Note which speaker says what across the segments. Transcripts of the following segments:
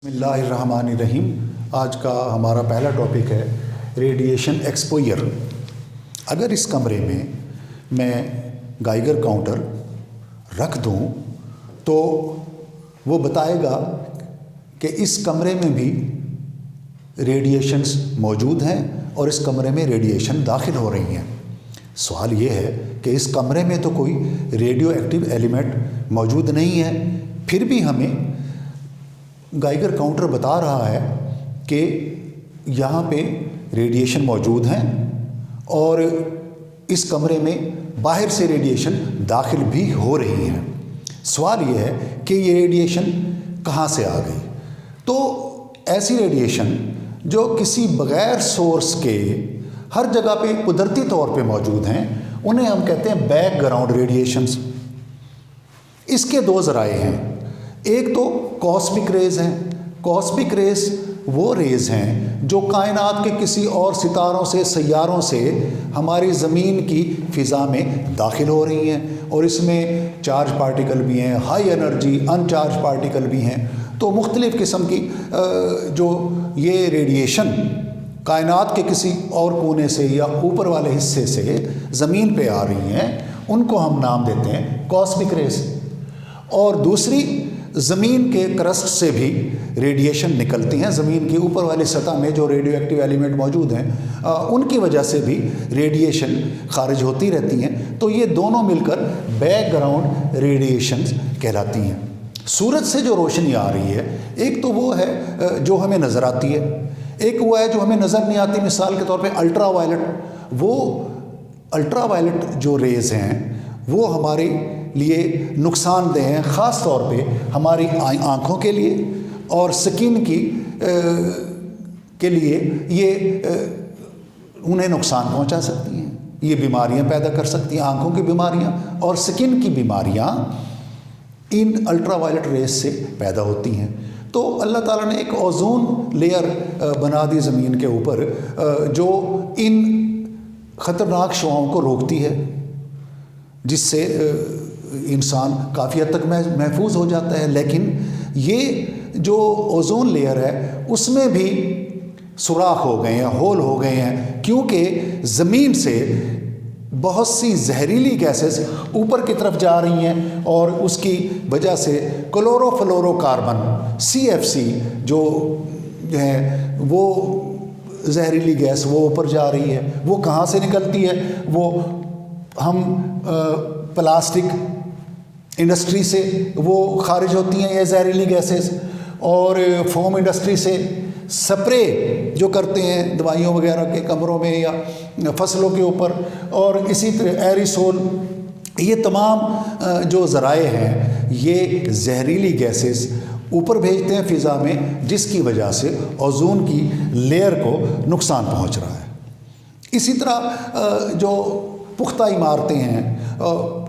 Speaker 1: بسم اللہ الرحمن الرحیم۔ آج کا ہمارا پہلا ٹاپک ہے ریڈیشن ایکسپوئر۔ اگر اس کمرے میں گائیگر کاؤنٹر رکھ دوں تو وہ بتائے گا کہ اس کمرے میں بھی ریڈیشنز موجود ہیں اور اس کمرے میں ریڈیشن داخل ہو رہی ہیں۔ سوال یہ ہے کہ اس کمرے میں تو کوئی ریڈیو ایکٹیو ایلیمنٹ موجود نہیں ہے، پھر بھی ہمیں گائیگر کاؤنٹر بتا رہا ہے کہ یہاں پہ ریڈیشن موجود ہیں اور اس کمرے میں باہر سے ریڈیشن داخل بھی ہو رہی ہیں۔ سوال یہ ہے کہ یہ ریڈیشن کہاں سے آ گئی؟ تو ایسی ریڈیشن جو کسی بغیر سورس کے ہر جگہ پہ قدرتی طور پہ موجود ہیں انہیں ہم کہتے ہیں بیک گراؤنڈ ریڈیشنز۔ اس کے دو ذرائع ہیں، ایک تو کاسمک ریز ہیں۔ کاسمک ریز وہ ریز ہیں جو کائنات کے کسی اور ستاروں سے، سیاروں سے ہماری زمین کی فضا میں داخل ہو رہی ہیں، اور اس میں چارج پارٹیکل بھی ہیں، high energy in charge particle بھی ہیں۔ تو مختلف قسم کی جو یہ ریڈیشن کائنات کے کسی اور کونے سے یا اوپر والے حصے سے زمین پہ آ رہی ہیں، ان کو ہم نام دیتے ہیں کاسمک ریز۔ اور دوسری، زمین کے کرسٹ سے بھی ریڈیشن نکلتی ہیں، زمین کی اوپر والی سطح میں جو ریڈیو ایکٹیو ایلیمنٹ موجود ہیں ان کی وجہ سے بھی ریڈیشن خارج ہوتی رہتی ہیں۔ تو یہ دونوں مل کر بیک گراؤنڈ ریڈیشنز کہلاتی ہیں۔ سورج سے جو روشنی آ رہی ہے، ایک تو وہ ہے جو ہمیں نظر آتی ہے، ایک وہ ہے جو ہمیں نظر نہیں آتی۔ مثال کے طور پہ الٹرا وائلٹ، وہ الٹرا وائلٹ جو ریز ہیں وہ ہمارے لیے نقصان دہ ہیں، خاص طور پہ ہماری آنکھوں کے لیے اور سکن کے لیے یہ انہیں نقصان پہنچا سکتی ہیں، یہ بیماریاں پیدا کر سکتی ہیں، آنکھوں کی بیماریاں اور سکن کی بیماریاں ان الٹرا وائلٹ ریز سے پیدا ہوتی ہیں۔ تو اللہ تعالیٰ نے ایک اوزون لیئر بنا دی زمین کے اوپر جو ان خطرناک شعاؤں کو روکتی ہے، جس سے انسان کافی حد تک محفوظ ہو جاتا ہے۔ لیکن یہ جو اوزون لیئر ہے اس میں بھی سوراخ ہو گئے ہیں، ہول ہو گئے ہیں، کیونکہ زمین سے بہت سی زہریلی گیسز اوپر کی طرف جا رہی ہیں اور اس کی وجہ سے کلورو فلورو کاربن CFC جو ہے وہ زہریلی گیس وہ اوپر جا رہی ہے۔ وہ کہاں سے نکلتی ہے؟ وہ ہم پلاسٹک انڈسٹری سے وہ خارج ہوتی ہیں یہ زہریلی گیسز، اور فوم انڈسٹری سے سپرے جو کرتے ہیں دوائیوں وغیرہ کے کمروں میں یا فصلوں کے اوپر، اور اسی طرح ایریسول، یہ تمام جو ذرائع ہیں یہ زہریلی گیسز اوپر بھیجتے ہیں فضا میں، جس کی وجہ سے اوزون کی لیئر کو نقصان پہنچ رہا ہے۔ اسی طرح جو پختہ عمارتیں ہیں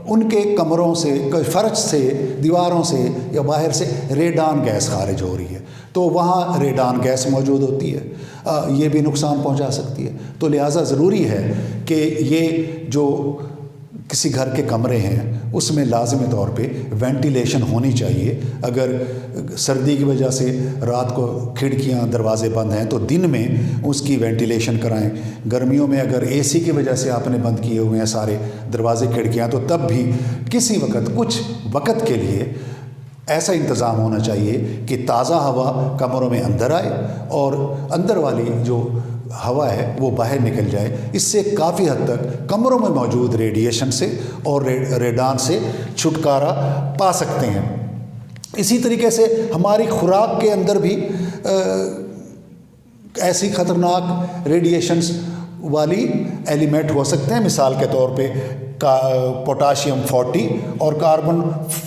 Speaker 1: ان کے کمروں سے، فرش سے، دیواروں سے یا باہر سے ریڈان گیس خارج ہو رہی ہے، تو وہاں ریڈان گیس موجود ہوتی ہے، یہ بھی نقصان پہنچا سکتی ہے۔ تو لہٰذا ضروری ہے کہ یہ جو کسی گھر کے کمرے ہیں اس میں لازمی طور پہ وینٹیلیشن ہونی چاہیے۔ اگر سردی کی وجہ سے رات کو کھڑکیاں دروازے بند ہیں تو دن میں اس کی وینٹیلیشن کرائیں۔ گرمیوں میں اگر AC کی وجہ سے آپ نے بند کیے ہوئے ہیں سارے دروازے کھڑکیاں تو تب بھی کسی وقت کچھ وقت کے لیے ایسا انتظام ہونا چاہیے کہ تازہ ہوا کمروں میں اندر آئے اور اندر والی جو ہوا ہے وہ باہر نکل جائے۔ اس سے کافی حد تک کمروں میں موجود ریڈیشن سے اور ریڈان سے چھٹکارا پا سکتے ہیں۔ اسی طریقے سے ہماری خوراک کے اندر بھی ایسی خطرناک ریڈیشنز والی ایلیمنٹ ہو سکتے ہیں۔ مثال کے طور پہ پوٹاشیم 40 اور کاربن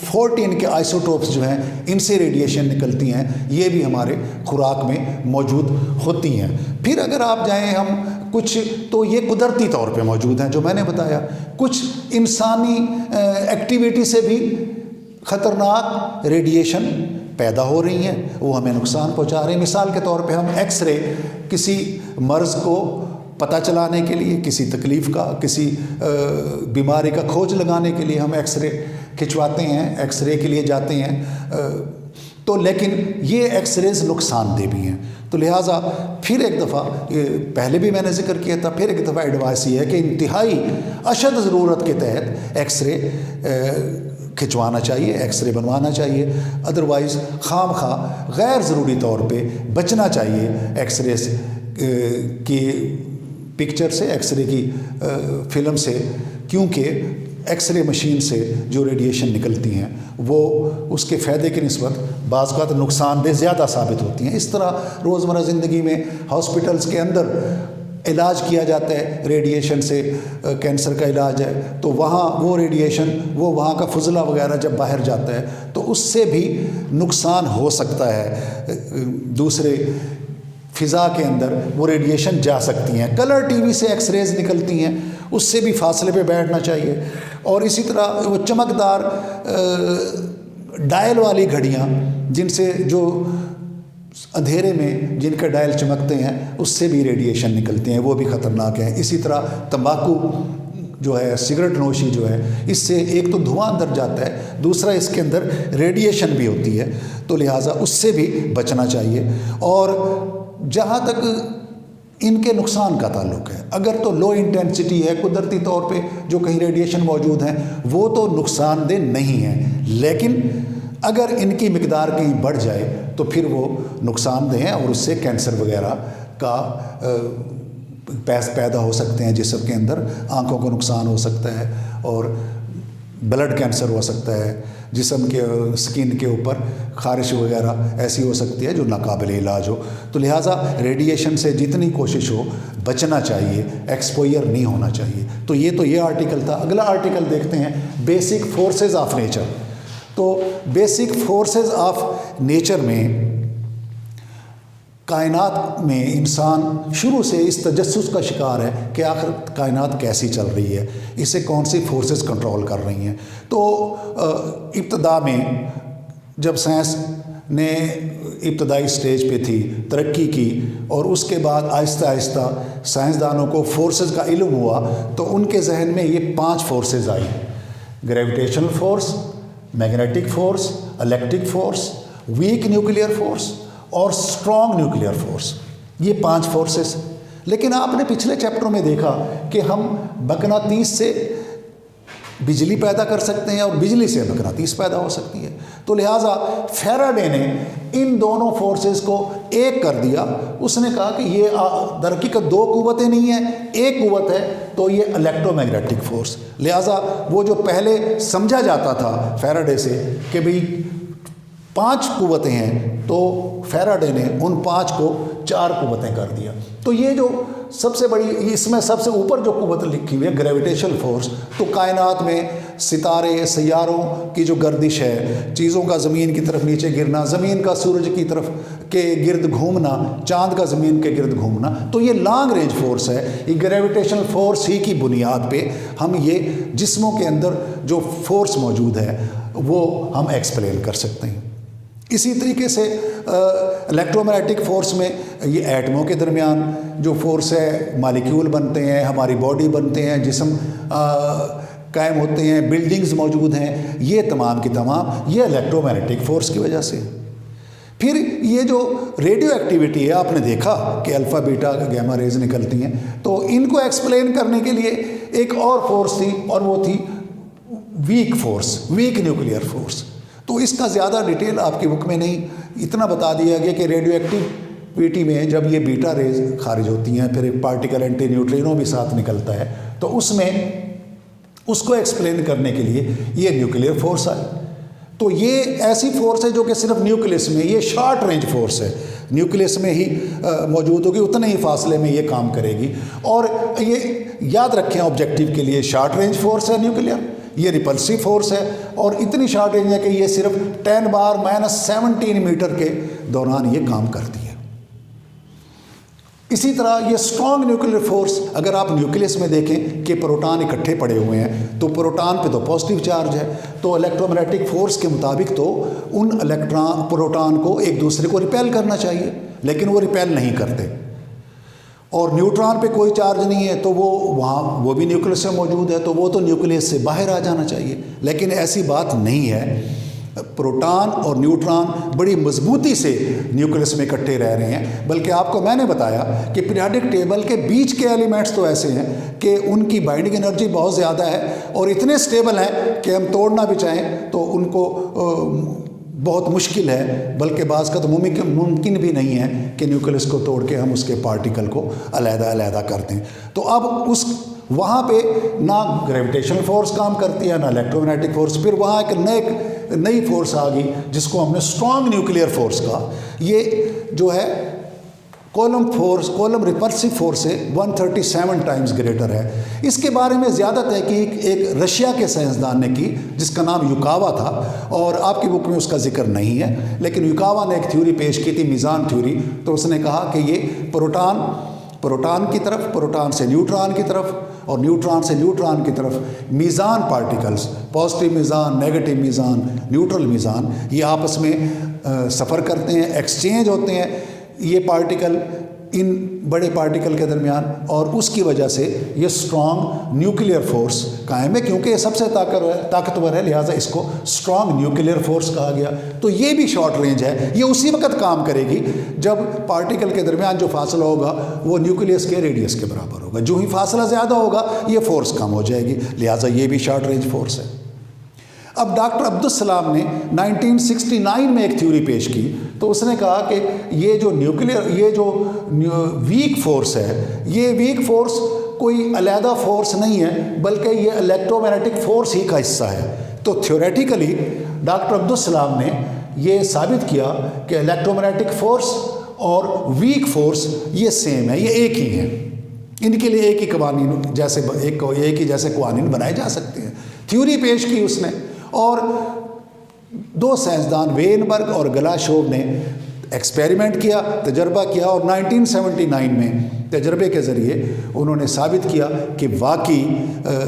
Speaker 1: 14 کے آئسوٹوپس جو ہیں ان سے ریڈیشن نکلتی ہیں، یہ بھی ہمارے خوراک میں موجود ہوتی ہیں۔ پھر اگر آپ جائیں ہم کچھ تو یہ قدرتی طور پہ موجود ہیں جو میں نے بتایا، کچھ انسانی ایکٹیویٹی سے بھی خطرناک ریڈیشن پیدا ہو رہی ہیں، وہ ہمیں نقصان پہنچا رہے ہیں۔ مثال کے طور پہ ہم ایکس رے کسی مرض کو پتہ چلانے کے لیے، کسی تکلیف کا، کسی بیماری کا کھوج لگانے کے لیے ہم ایکس رے کھنچواتے ہیں، ایکس رے کے لیے جاتے ہیں، تو لیکن یہ ایکس ریز نقصان دہ بھی ہیں. تو لہٰذا پھر ایک دفعہ، پہلے بھی میں نے ذکر کیا تھا، پھر ایک دفعہ ایڈوائس یہ ہے کہ انتہائی اشد ضرورت کے تحت ایکس رے کھنچوانا چاہیے، ایکس رے بنوانا چاہیے. ادروائز خام خواہ غیر ضروری طور پہ بچنا چاہیے ایکس رے کی پکچر سے، ایکس رے کی فلم سے، کیونکہ ایکس رے مشین سے جو ریڈیشن نکلتی ہیں وہ اس کے فائدے کی نسبت بعض اوقات نقصان دہ زیادہ ثابت ہوتی ہیں. اس طرح روزمرہ زندگی میں ہاسپٹلس کے اندر علاج کیا جاتا ہے ریڈیشن سے، کینسر کا علاج ہے تو وہاں وہ ریڈیشن، وہاں کا فضلہ وغیرہ جب باہر جاتا ہے تو اس سے بھی نقصان ہو سکتا ہے، دوسرے فضا کے اندر وہ ریڈیشن جا سکتی ہیں. کلر ٹی وی سے ایکس ریز نکلتی ہیں، اس سے بھی فاصلے پہ بیٹھنا چاہیے. اور اسی طرح وہ چمکدار ڈائل والی گھڑیاں جن سے جو اندھیرے میں جن کا ڈائل چمکتے ہیں اس سے بھی ریڈیشن نکلتے ہیں، وہ بھی خطرناک ہیں. اسی طرح تمباکو جو ہے، سگریٹ نوشی جو ہے، اس سے ایک تو دھواں اندر جاتا ہے، دوسرا اس کے اندر ریڈیشن بھی ہوتی ہے، تو لہٰذا اس سے بھی بچنا چاہیے. اور جہاں تک ان کے نقصان کا تعلق ہے، اگر تو لو انٹینسٹی ہے، قدرتی طور پہ جو کہیں ریڈیشن موجود ہیں وہ تو نقصان دہ نہیں ہیں، لیکن اگر ان کی مقدار کہیں بڑھ جائے تو پھر وہ نقصان دہ ہیں اور اس سے کینسر وغیرہ کا پیدا ہو سکتے ہیں جسم کے اندر، آنکھوں کو نقصان ہو سکتا ہے اور بلڈ کینسر ہو سکتا ہے، جسم کے سکن کے اوپر خارش وغیرہ ایسی ہو سکتی ہے جو ناقابل علاج ہو. تو لہٰذا ریڈیشن سے جتنی کوشش ہو بچنا چاہیے، ایکسپوئر نہیں ہونا چاہیے. تو یہ آرٹیکل تھا. اگلا آرٹیکل دیکھتے ہیں، بیسک فورسز آف نیچر. تو بیسک فورسز آف نیچر میں کائنات میں انسان شروع سے اس تجسس کا شکار ہے کہ آخر کائنات کیسی چل رہی ہے، اسے کون سی فورسز کنٹرول کر رہی ہیں. تو ابتدا میں جب سائنس نے ابتدائی سٹیج پہ تھی، ترقی کی، اور اس کے بعد آہستہ آہستہ سائنسدانوں کو فورسز کا علم ہوا تو ان کے ذہن میں یہ 5 فورسز آئی: gravitational force, magnetic force, electric force, weak nuclear force اور اسٹرانگ نیوکلیئر فورس. یہ 5 فورسز. لیکن آپ نے پچھلے چیپٹر میں دیکھا کہ ہم مقناطیس سے بجلی پیدا کر سکتے ہیں اور بجلی سے مقناطیس پیدا ہو سکتی ہے. تو لہٰذا فیراڈے نے ان دونوں فورسز کو ایک کر دیا. اس نے کہا کہ یہ در حقیقت 2 قوتیں نہیں ہیں، ایک قوت ہے، تو یہ الیکٹرو میگنیٹک فورس. لہٰذا وہ جو پہلے سمجھا جاتا تھا فیراڈے سے کہ بھئی 5 قوتیں ہیں، تو فیراڈے نے ان 5 کو 4 قوتیں کر دیا. تو یہ جو سب سے بڑی، اس میں سب سے اوپر جو قوت لکھی ہوئی ہے گریویٹیشنل فورس. تو کائنات میں ستارے، سیاروں کی جو گردش ہے، چیزوں کا زمین کی طرف نیچے گرنا، زمین کا سورج کی طرف کے گرد گھومنا، چاند کا زمین کے گرد گھومنا، تو یہ لانگ رینج فورس ہے. یہ گریویٹیشنل فورس ہی کی بنیاد پہ ہم یہ جسموں کے اندر جو فورس موجود ہے وہ ہم ایکسپلین کر سکتے ہیں. اسی طریقے سے الیکٹرومیگنیٹک فورس میں یہ ایٹموں کے درمیان جو فورس ہے، مالیکیول بنتے ہیں، ہماری باڈی بنتے ہیں، جسم قائم ہوتے ہیں، بلڈنگز موجود ہیں، یہ تمام کی تمام یہ الیکٹرومیگنیٹک فورس کی وجہ سے. پھر یہ جو ریڈیو ایکٹیویٹی ہے، آپ نے دیکھا کہ الفا بیٹا گیما ریز نکلتی ہیں، تو ان کو ایکسپلین کرنے کے لیے ایک اور فورس تھی، اور وہ تھی weak force, weak nuclear force. تو اس کا زیادہ ڈیٹیل آپ کی بک میں نہیں، اتنا بتا دیا گیا کہ ریڈیو ایکٹیویٹی میں جب یہ بیٹا ریز خارج ہوتی ہیں، پھر ایک پارٹیکل اینٹی نیوٹرینو بھی ساتھ نکلتا ہے، تو اس میں اس کو ایکسپلین کرنے کے لیے یہ نیوکلیئر فورس آئی. تو یہ ایسی فورس ہے جو کہ صرف نیوکلیس میں، یہ شارٹ رینج فورس ہے، نیوکلیس میں ہی موجود ہوگی، اتنے ہی فاصلے میں یہ کام کرے گی. اور یہ یاد رکھیں آبجیکٹیو کے لیے، شارٹ رینج فورس ہے نیوکلیئر، یہ ریپلسو فورس ہے، اور اتنی شارٹ رینج ہے کہ یہ صرف 10⁻⁻17 میٹر کے دوران یہ کام کرتی ہے. اسی طرح یہ اسٹرانگ نیوکلیئر فورس، اگر آپ نیوکلیس میں دیکھیں کہ پروٹان اکٹھے پڑے ہوئے ہیں، تو پروٹان پہ تو پازیٹیو چارج ہے، تو الیکٹرومیگنیٹک فورس کے مطابق تو ان پروٹان کو ایک دوسرے کو ریپیل کرنا چاہیے، لیکن وہ ریپیل نہیں کرتے. اور نیوٹران پہ کوئی چارج نہیں ہے، تو وہ بھی نیوکلیس سے موجود ہے، تو وہ تو نیوکلیس سے باہر آ جانا چاہیے. لیکن ایسی بات نہیں ہے. پروٹان اور نیوٹران بڑی مضبوطی سے نیوکلس میں اکٹھے رہ رہے ہیں، بلکہ آپ کو میں نے بتایا کہ پیریاڈک ٹیبل کے بیچ کے ایلیمنٹس تو ایسے ہیں کہ ان کی بائنڈنگ انرجی بہت زیادہ ہے اور اتنے سٹیبل ہیں کہ ہم توڑنا بھی چاہیں تو ان کو بہت مشکل ہے، بلکہ بعض کا تو ممکن بھی نہیں ہے کہ نیوکلس کو توڑ کے ہم اس کے پارٹیکل کو علیحدہ کر دیں۔ تو اب وہاں پہ نہ گریویٹیشنل فورس کام کرتی ہے نہ الیکٹرومیگنیٹک فورس، پھر وہاں ایک نئی فورس آ گئی جس کو ہم نے اسٹرانگ نیوکلیئر فورس کہا۔ یہ جو ہے کولم ریپلسو فورس سے 137 ٹائمز گریٹر ہے۔ اس کے بارے میں زیادہ تحقیق ایک رشیا کے سائنسدان نے کی جس کا نام یوکاوا تھا، اور آپ کی بک میں اس کا ذکر نہیں ہے، لیکن یوکاوا نے ایک تھیوری پیش کی تھی، میزان تھیوری۔ تو اس نے کہا کہ یہ پروٹان کی طرف، پروٹان سے نیوٹران کی طرف اور نیوٹران سے نیوٹران کی طرف میزان پارٹیکلز، پازیٹیو میزان، نیگیٹو میزان، نیوٹرل میزان، یہ آپس میں سفر کرتے ہیں، ایکسچینج ہوتے ہیں یہ پارٹیکل ان بڑے پارٹیکل کے درمیان، اور اس کی وجہ سے یہ اسٹرانگ نیوکلیئر فورس قائم ہے، کیونکہ یہ سب سے طاقتور ہے، لہٰذا اس کو اسٹرانگ نیوکلیئر فورس کہا گیا۔ تو یہ بھی شارٹ رینج ہے، یہ اسی وقت کام کرے گی جب پارٹیکل کے درمیان جو فاصلہ ہوگا وہ نیوکلیس کے ریڈیس کے برابر ہوگا۔ جو ہی فاصلہ زیادہ ہوگا یہ فورس کم ہو جائے گی، لہٰذا یہ بھی شارٹ رینج فورس ہے۔ اب ڈاکٹر عبدالسلام نے 1969 میں ایک تھیوری پیش کی، تو اس نے کہا کہ یہ جو ویک فورس ہے، یہ ویک فورس کوئی علیحدہ فورس نہیں ہے، بلکہ یہ الیکٹرومیگنیٹک فورس ہی کا حصہ ہے۔ تو تھیوریٹیکلی ڈاکٹر عبدالسلام نے یہ ثابت کیا کہ الیکٹرومیگنیٹک فورس اور ویک فورس یہ سیم ہے، یہ ایک ہی ہے، ان کے لیے ایک ہی قوانین جیسے قوانین بنائے جا سکتے ہیں۔ تھیوری پیش کی اس نے، اور دو سائنسدان وینبرگ اور گلاشوو نے ایکسپیریمنٹ کیا، تجربہ کیا، اور 1979 میں تجربے کے ذریعے انہوں نے ثابت کیا کہ واقعی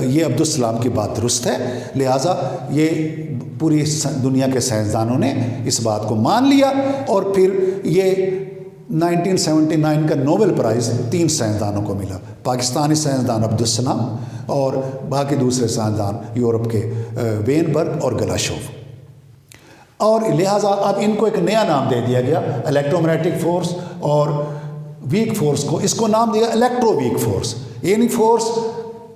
Speaker 1: یہ عبدالسلام کی بات درست ہے، لہٰذا یہ پوری دنیا کے سائنسدانوں نے اس بات کو مان لیا، اور پھر یہ 1979 کا نوبل پرائز 3 سائنسدانوں کو ملا، پاکستانی سائنسدان عبدالسلام اور باقی دوسرے سائنسدان یورپ کے وینبرگ اور گلاشوو، اور لہٰذا اب ان کو ایک نیا نام دے دیا گیا الیکٹرومیگنیٹک فورس اور ویک فورس کو، اس کو نام دیا الیکٹرو ویک فورس، یعنی فورس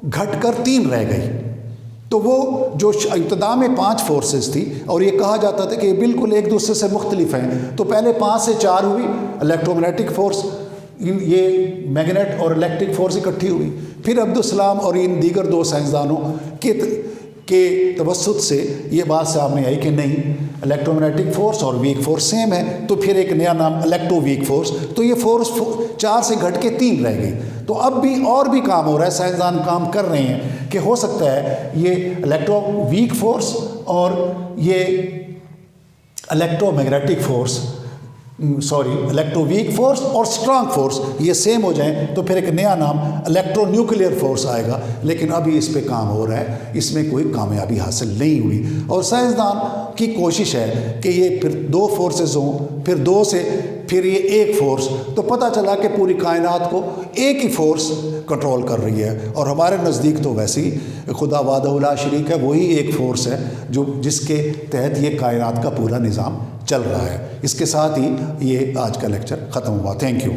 Speaker 1: گھٹ کر 3 رہ گئی۔ تو وہ جو ابتدا میں 5 فورسز تھی، اور یہ کہا جاتا تھا کہ یہ بالکل ایک دوسرے سے مختلف ہیں، تو پہلے 5 سے 4 ہوئی الیکٹرومیگنیٹک فورس، یہ میگنیٹ اور الیکٹرک فورس اکٹھی ہوئی، پھر عبدالسلام اور ان دیگر 2 سائنسدانوں کے توسط سے یہ بات سامنے آئی کہ نہیں، الیکٹرومیگنیٹک فورس اور ویک فورس سیم ہے، تو پھر ایک نیا نام الیکٹرو ویک فورس، تو یہ فورس 4 سے گھٹ کے 3 رہ گئی۔ تو اب بھی اور بھی کام ہو رہا ہے، سائنسدان کام کر رہے ہیں کہ ہو سکتا ہے یہ الیکٹرو ویک فورس اور یہ الیکٹرو ویک فورس اور اسٹرانگ فورس یہ سیم ہو جائیں، تو پھر ایک نیا نام الیکٹرو نیوکلیئر فورس آئے گا، لیکن ابھی اس پہ کام ہو رہا ہے، اس میں کوئی کامیابی حاصل نہیں ہوئی، اور سائنسدان کی کوشش ہے کہ یہ پھر 2 فورسز ہوں، پھر 2 سے پھر یہ ایک فورس، تو پتہ چلا کہ پوری کائنات کو ایک ہی فورس کنٹرول کر رہی ہے، اور ہمارے نزدیک تو ویسے ہی خدا وحدہ لا شریک ہے، وہی ایک فورس ہے جس کے تحت یہ کائنات کا پورا نظام چل رہا ہے۔ اس کے ساتھ ہی یہ آج کا لیکچر ختم ہوا۔ Thank you.